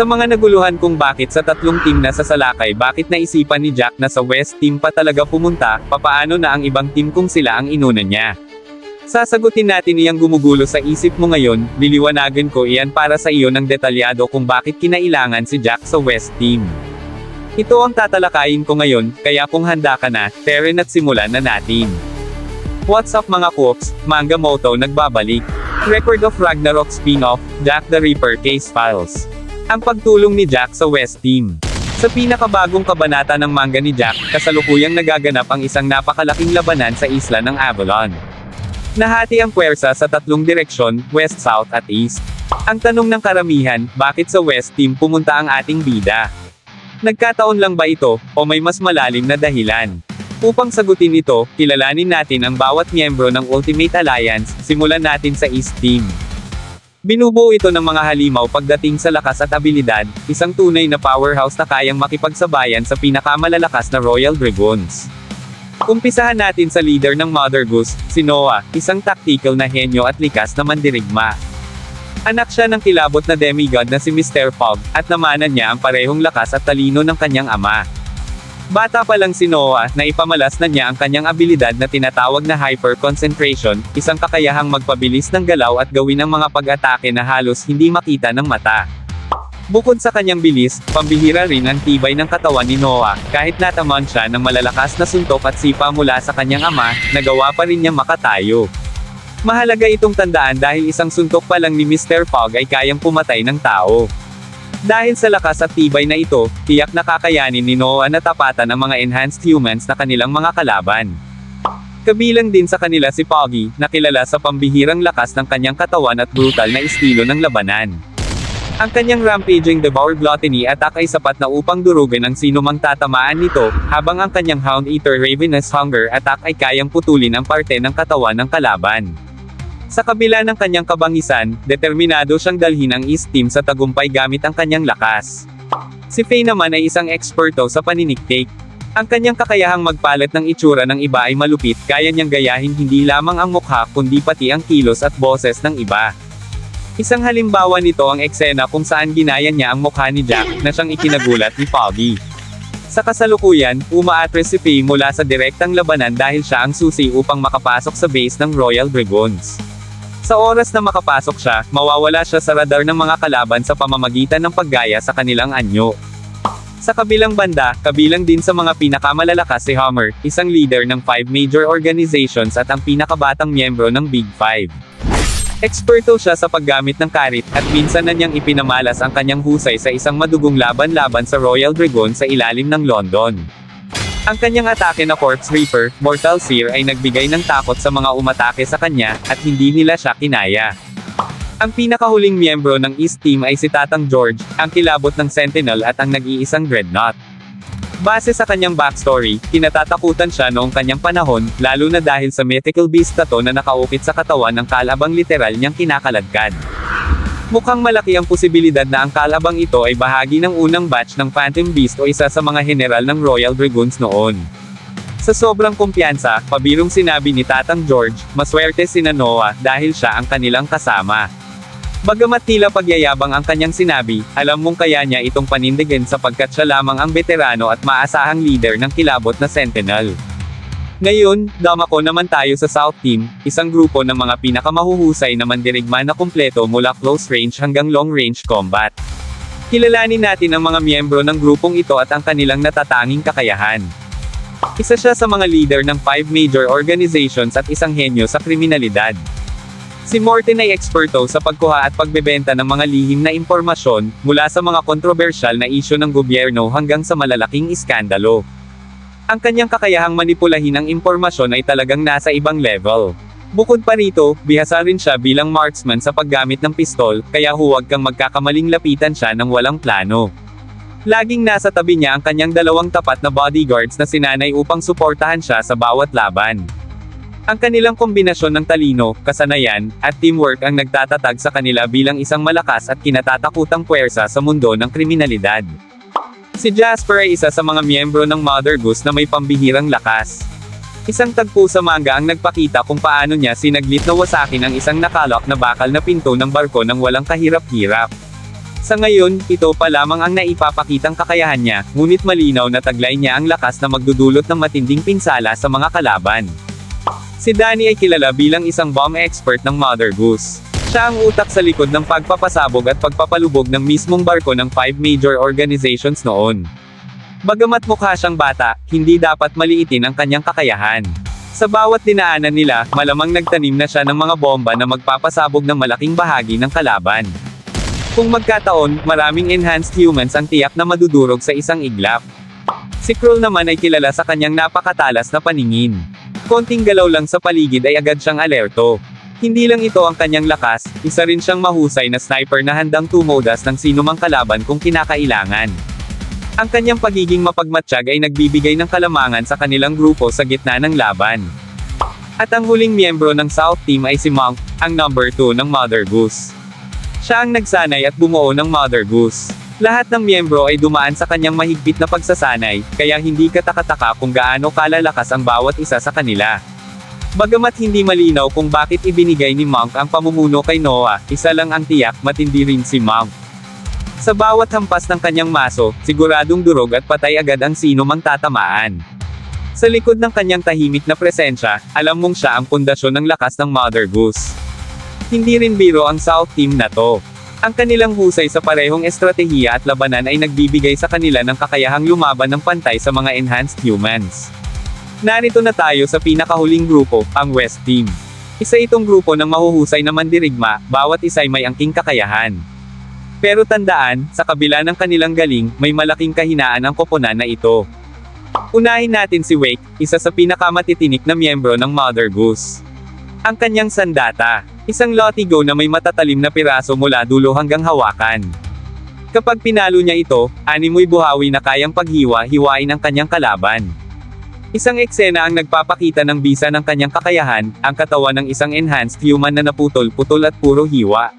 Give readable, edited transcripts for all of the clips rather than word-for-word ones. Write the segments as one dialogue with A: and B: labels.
A: Sa mga naguluhan kung bakit sa tatlong team na sasalakay bakit naisipan ni Jack na sa West team pa talaga pumunta, papaano na ang ibang team kung sila ang inuna niya? Sasagutin natin iyang gumugulo sa isip mo ngayon, liliwanagan ko iyan para sa iyo ng detalyado kung bakit kinailangan si Jack sa West team. Ito ang tatalakayin ko ngayon, kaya kung handa ka na, tara at simulan na natin. What's up mga Coops, Manga Moto nagbabalik. Record of Ragnarok spin-off, Jack the Ripper Case Files. Ang pagtulong ni Jack sa West Team. Sa pinakabagong kabanata ng manga ni Jack, kasalukuyang nagaganap ang isang napakalaking labanan sa isla ng Avalon. Nahati ang puwersa sa tatlong direksyon, West, South at East. Ang tanong ng karamihan, bakit sa West Team pumunta ang ating bida? Nagkataon lang ba ito, o may mas malalim na dahilan? Upang sagutin ito, kilalanin natin ang bawat miyembro ng Ultimate Alliance, simulan natin sa East Team. Binubuo ito ng mga halimaw pagdating sa lakas at abilidad, isang tunay na powerhouse na kayang makipagsabayan sa pinakamalalakas na Royal Dragoons. Umpisahan natin sa leader ng Mother Goose, si Noah, isang tactical na henyo at likas na mandirigma. Anak siya ng kilabot na demigod na si Mr. Fogg, at namanan niya ang parehong lakas at talino ng kanyang ama. Bata pa lang si Noah, na ipamalas na niya ang kanyang abilidad na tinatawag na hyper-concentration, isang kakayahang magpabilis ng galaw at gawin ang mga pag-atake na halos hindi makita ng mata. Bukod sa kanyang bilis, pambihira rin ang tibay ng katawan ni Noah, kahit natamaan siya ng malalakas na suntok at sipa mula sa kanyang ama, nagawa pa rin niyang makatayo. Mahalaga itong tandaan dahil isang suntok pa lang ni Mr. Fogg ay kayang pumatay ng tao. Dahil sa lakas at tibay na ito, tiyak na kakayanin ni Noah na tapatan ang mga enhanced humans na kanilang mga kalaban. Kabilang din sa kanila si Foggy, na kilala sa pambihirang lakas ng kanyang katawan at brutal na estilo ng labanan. Ang kanyang rampaging Devour Gluttony attack ay sapat na upang durugan ang sinumang tatamaan nito, habang ang kanyang Hound Eater Ravenous Hunger attack ay kayang putulin ang parte ng katawan ng kalaban. Sa kabila ng kanyang kabangisan, determinado siyang dalhin ang East Team sa tagumpay gamit ang kanyang lakas. Si Faye naman ay isang eksperto sa paniniktik. Ang kanyang kakayahang magpalit ng itsura ng iba ay malupit, kaya niyang gayahin hindi lamang ang mukha kundi pati ang kilos at boses ng iba. Isang halimbawa nito ang eksena kung saan ginaya niya ang mukha ni Jack, na siyang ikinagulat ni Foggy. Sa kasalukuyan, umaatres si Faye mula sa direktang labanan dahil siya ang susi upang makapasok sa base ng Royal Dragoons. Sa oras na makapasok siya, mawawala siya sa radar ng mga kalaban sa pamamagitan ng paggaya sa kanilang anyo. Sa kabilang banda, kabilang din sa mga pinakamalalakas si Homer, isang leader ng 5 major organizations at ang pinakabatang miyembro ng Big Five. Eksperto siya sa paggamit ng karit, at minsan na niyang ipinamalas ang kanyang husay sa isang madugong laban-laban sa Royal Dragon sa ilalim ng London. Ang kanyang atake na Corpse Reaper, Mortal Sear ay nagbigay ng takot sa mga umatake sa kanya, at hindi nila siya kinaya. Ang pinakahuling miyembro ng East Team ay si Tatang George, ang kilabot ng Sentinel at ang nag-iisang Dreadnought. Base sa kanyang backstory, kinatatakutan siya noong kanyang panahon, lalo na dahil sa mythical beast na to na nakaukit sa katawan ng kalabang literal niyang kinakaladkad. Mukhang malaki ang posibilidad na ang kalabang ito ay bahagi ng unang batch ng Phantom Beast o isa sa mga general ng Royal Dragoons noon. Sa sobrang kumpiyansa, pabirong sinabi ni Tatang George, maswerte sina Noah dahil siya ang kanilang kasama. Bagamat tila pagyayabang ang kanyang sinabi, alam mong kaya niya itong panindigan sapagkat siya lamang ang veterano at maasahang leader ng kilabot na Sentinel. Ngayon, damako naman tayo sa South Team, isang grupo ng mga pinakamahuhusay na mandirigma na kumpleto mula close range hanggang long range combat. Kilalanin natin ang mga miyembro ng grupong ito at ang kanilang natatanging kakayahan. Isa siya sa mga leader ng 5 major organizations at isang henyo sa kriminalidad. Si Morten ay eksperto sa pagkuha at pagbebenta ng mga lihim na impormasyon, mula sa mga kontrobersyal na isyu ng gobyerno hanggang sa malalaking iskandalo. Ang kanyang kakayahang manipulahin ang impormasyon ay talagang nasa ibang level. Bukod pa rito, bihasa rin siya bilang marksman sa paggamit ng pistol, kaya huwag kang magkakamaling lapitan siya ng walang plano. Laging nasa tabi niya ang kanyang 2 tapat na bodyguards na sinanay upang suportahan siya sa bawat laban. Ang kanilang kombinasyon ng talino, kasanayan, at teamwork ang nagtatatag sa kanila bilang isang malakas at kinatatakutang puwersa sa mundo ng kriminalidad. Si Jasper ay isa sa mga miyembro ng Mother Goose na may pambihirang lakas. Isang tagpo sa manga ang nagpakita kung paano niya sinaglit na wasakin ang isang nakalok na bakal na pinto ng barko ng walang kahirap-hirap. Sa ngayon, ito pa lamang ang naipapakitang kakayahan niya, ngunit malinaw na taglay niya ang lakas na magdudulot ng matinding pinsala sa mga kalaban. Si Danny ay kilala bilang isang bomb expert ng Mother Goose. Siya ang utak sa likod ng pagpapasabog at pagpapalubog ng mismong barko ng 5 major organizations noon. Bagamat mukha siyang bata, hindi dapat maliitin ang kanyang kakayahan. Sa bawat dinaanan nila, malamang nagtanim na siya ng mga bomba na magpapasabog ng malaking bahagi ng kalaban. Kung magkataon, maraming enhanced humans ang tiyak na madudurog sa isang iglap. Si Krull naman ay kilala sa kanyang napakatalas na paningin. Konting galaw lang sa paligid ay agad siyang alerto. Hindi lang ito ang kanyang lakas, isa rin siyang mahusay na sniper na handang tumodas ng sinumang kalaban kung kinakailangan. Ang kanyang pagiging mapagmatsyag ay nagbibigay ng kalamangan sa kanilang grupo sa gitna ng laban. At ang huling miyembro ng South Team ay si Monk, ang number 2 ng Mother Goose. Siya ang nagsanay at bumuo ng Mother Goose. Lahat ng miyembro ay dumaan sa kanyang mahigpit na pagsasanay, kaya hindi katakataka kung gaano kalalakas ang bawat isa sa kanila. Bagamat hindi malinaw kung bakit ibinigay ni Monk ang pamumuno kay Noah, isa lang ang tiyak, matindi rin si Monk. Sa bawat hampas ng kanyang maso, siguradong durog at patay agad ang sino mang tatamaan. Sa likod ng kanyang tahimik na presensya, alam mong siya ang pundasyon ng lakas ng Mother Goose. Hindi rin biro ang South Team na to. Ang kanilang husay sa parehong estratehiya at labanan ay nagbibigay sa kanila ng kakayahang lumaban ng pantay sa mga enhanced humans. Narito na tayo sa pinakahuling grupo, ang West Team. Isa itong grupo ng mahuhusay na mandirigma, bawat isa'y may angking kakayahan. Pero tandaan, sa kabila ng kanilang galing, may malaking kahinaan ang koponan na ito. Unahin natin si Wake, isa sa pinakamatitinik na miyembro ng Mother Goose. Ang kanyang sandata, isang lotigo na may matatalim na piraso mula dulo hanggang hawakan. Kapag pinalo niya ito, animoy buhawi na kayang paghiwa-hiwain ang kanyang kalaban. Isang eksena ang nagpapakita ng bisa ng kanyang kakayahan, ang katawan ng isang enhanced human na naputol-putol at puro hiwa.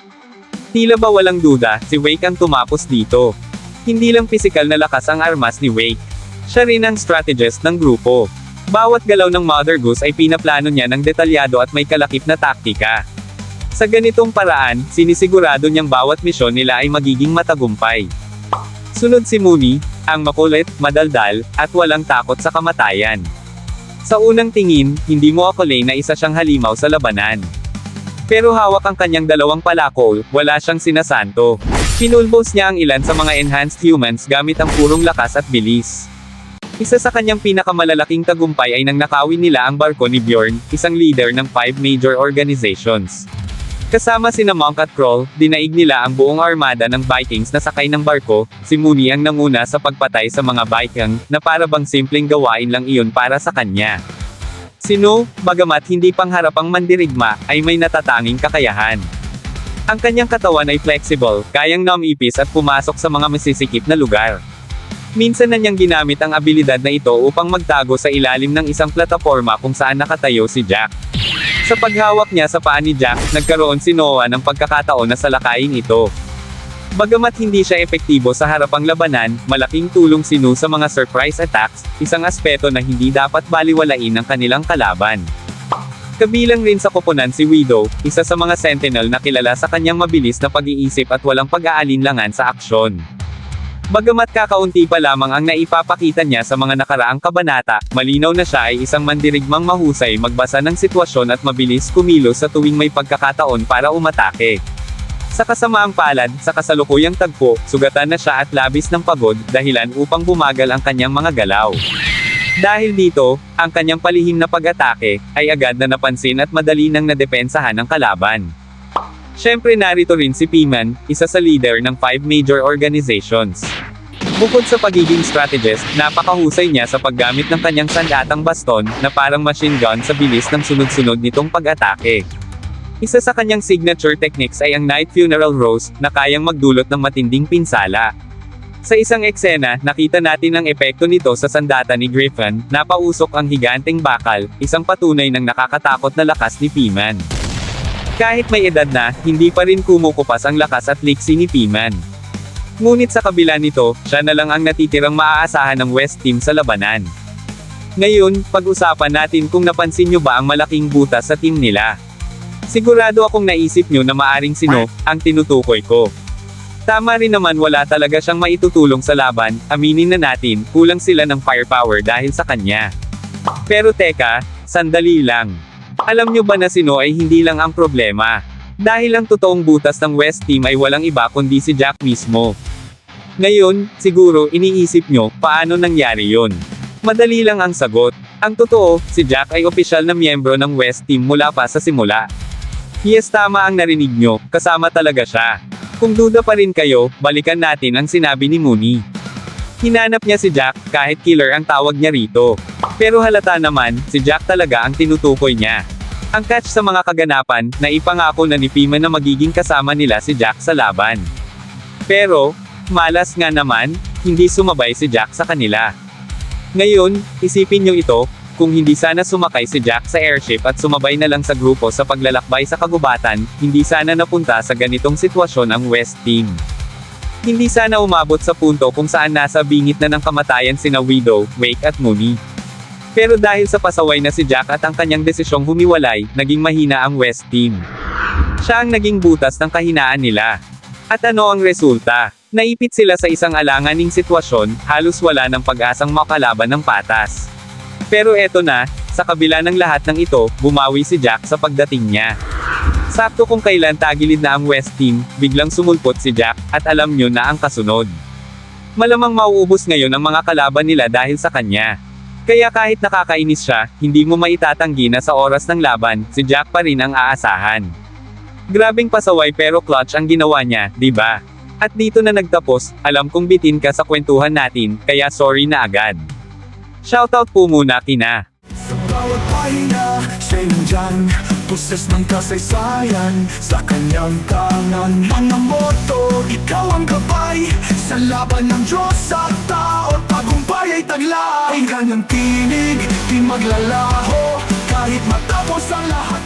A: Tila ba walang duda, si Wake ang tumapos dito. Hindi lang pisikal na lakas ang armas ni Wake. Siya rin ang strategist ng grupo. Bawat galaw ng Mother Goose ay pinaplano niya ng detalyado at may kalakip na taktika. Sa ganitong paraan, sinisigurado niyang bawat misyon nila ay magiging matagumpay. Sunod si Mooney, ang makulit, madaldal, at walang takot sa kamatayan. Sa unang tingin, hindi mo akalain na isa siyang halimaw sa labanan. Pero hawak ang kanyang dalawang palakol, wala siyang sinasanto. Pinulbos niya ang ilan sa mga enhanced humans gamit ang purong lakas at bilis. Isa sa kanyang pinakamalalaking tagumpay ay nang nakawin nila ang barko ni Bjorn, isang leader ng 5 major organizations. Kasama sina Monk at Krull, dinaig nila ang buong armada ng Vikings na sakay ng barko. Si Mooney ang nanguna sa pagpatay sa mga Viking, na para bang simpleng gawain lang iyon para sa kanya. Si No, bagamat hindi pangharapang mandirigma, ay may natatanging kakayahan. Ang kanyang katawan ay flexible, kayang namipis at pumasok sa mga masisikip na lugar. Minsan na niyang ginamit ang abilidad na ito upang magtago sa ilalim ng isang plataporma kung saan nakatayo si Jack. Sa paghawak niya sa paa ni Jack, nagkaroon si Noah ng pagkakataon na salakayin ito. Bagamat hindi siya epektibo sa harapang labanan, malaking tulong si No sa mga surprise attacks, isang aspeto na hindi dapat baliwalain ng kanilang kalaban. Kabilang rin sa koponan si Widow, isa sa mga sentinel na kilala sa kanyang mabilis na pag-iisip at walang pag-aalinlangan sa aksyon. Bagamat kakaunti pa lamang ang naipapakita niya sa mga nakaraang kabanata, malinaw na siya ay isang mandirigmang mahusay magbasa ng sitwasyon at mabilis kumilos sa tuwing may pagkakataon para umatake. Sa kasamaang palad, sa kasalukuyang tagpo, sugatan na siya at labis ng pagod, dahilan upang bumagal ang kanyang mga galaw. Dahil dito, ang kanyang palihim na pag-atake, ay agad na napansin at madali nang nadepensahan ng kalaban. Siyempre narito rin si P-Man, isa sa leader ng 5 major organizations. Bukod sa pagiging strategist, napakahusay niya sa paggamit ng kanyang sandatang baston, na parang machine gun sa bilis ng sunod-sunod nitong pag-atake. Isa sa kanyang signature techniques ay ang Night Funeral Rose, na kayang magdulot ng matinding pinsala. Sa isang eksena, nakita natin ang epekto nito sa sandata ni Griffin, napausok ang higanteng bakal, isang patunay ng nakakatakot na lakas ni P-Man. Kahit may edad na, hindi pa rin kumukupas ang lakas at liksi ni P-Man. Ngunit sa kabila nito, siya na lang ang natitirang maaasahan ng West Team sa labanan. Ngayon, pag-usapan natin kung napansin nyo ba ang malaking butas sa team nila. Sigurado akong naisip nyo na maaring sino ang tinutukoy ko. Tama rin naman wala talaga siyang maitutulong sa laban, aminin na natin, kulang sila ng firepower dahil sa kanya. Pero teka, sandali lang. Alam nyo ba na si No ay hindi lang ang problema? Dahil ang totoong butas ng West Team ay walang iba kundi si Jack mismo. Ngayon, siguro iniisip nyo, paano nangyari yun? Madali lang ang sagot. Ang totoo, si Jack ay opisyal na miyembro ng West Team mula pa sa simula. Yes, tama ang narinig nyo, kasama talaga siya. Kung duda pa rin kayo, balikan natin ang sinabi ni Mooney. Hinanap niya si Jack, kahit killer ang tawag niya rito. Pero halata naman, si Jack talaga ang tinutukoy niya. Ang catch sa mga kaganapan, na ipangako na ni Pima na magiging kasama nila si Jack sa laban. Pero, malas nga naman, hindi sumabay si Jack sa kanila. Ngayon, isipin nyo ito, kung hindi sana sumakay si Jack sa airship at sumabay na lang sa grupo sa paglalakbay sa kagubatan, hindi sana napunta sa ganitong sitwasyon ang West Team. Hindi sana umabot sa punto kung saan nasa bingit na ng kamatayan sina Widow, Wake at Mooney. Pero dahil sa pasaway na si Jack at ang kanyang desisyong humiwalay, naging mahina ang West Team. Siya ang naging butas ng kahinaan nila. At ano ang resulta? Naipit sila sa isang alanganing sitwasyon, halos wala ng pag-asang makalaban ng patas. Pero eto na, sa kabila ng lahat ng ito, bumawi si Jack sa pagdating niya. Sakto kung kailan tagilid na ang West Team, biglang sumulpot si Jack, at alam nyo na ang kasunod. Malamang mauubos ngayon ang mga kalaban nila dahil sa kanya. Kaya kahit nakakainis siya, hindi mo maitatanggi na sa oras ng laban, si Jack pa rin ang aasahan. Grabing pasaway pero clutch ang ginawa niya, di ba? At dito na nagtapos, alam kong bitin ka sa kwentuhan natin, kaya sorry na agad. Shoutout po muna kina.
B: Sa bawat pahina, siya'y nandyan, puses ng kasaysayan, sa kanyang tangan, mga moto, ikaw ang gabay, sa laban ng Diyos at tao, tagumpay ay taglay, ang kanyang tinig, di maglalaho, kahit matapos ang lahat.